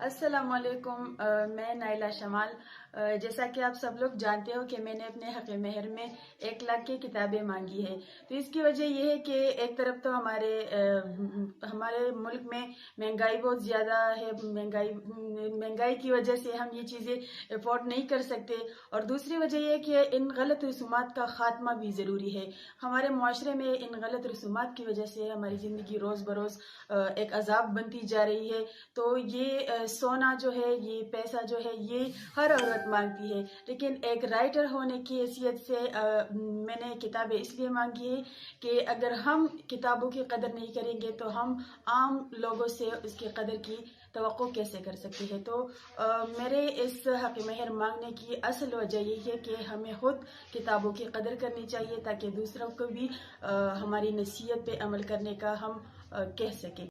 السلام علیکم، میں نائلہ شمال۔ جیسا کہ آپ سب لوگ جانتے ہو کہ میں نے اپنے حق مہر میں 1 لاکھ کی کتابیں مانگی ہے، تو اس کی وجہ یہ ہے کہ ایک طرف تو ہمارے ملک میں مہنگائی بہت زیادہ ہے، مہنگائی کی وجہ سے ہم یہ چیزیں افورڈ نہیں کر سکتے، اور دوسری وجہ یہ ہے کہ ان غلط رسومات کا خاتمہ بھی ضروری ہے۔ ہمارے معاشرے میں ان غلط رسومات کی وجہ سے ہماری زندگی روز بروز ایک عذاب بنتی جا رہی ہے۔ تو یہ سونا جو ہے، یہ پیسہ جو ہے، یہ ہر عورت مانگتی ہے، لیکن ایک رائٹر ہونے کی حیثیت سے میں نے کتابیں اس لیے مانگی ہے کہ اگر ہم کتابوں کی قدر نہیں کریں گے تو ہم عام لوگوں سے اس کی قدر کی توقع کیسے کر سکتے ہیں۔ تو میرے اس حق مہر مانگنے کی اصل وجہ یہی ہے کہ ہمیں خود کتابوں کی قدر کرنی چاہیے، تاکہ دوسروں کو بھی ہماری نصیحت پہ عمل کرنے کا ہم کہہ سکیں۔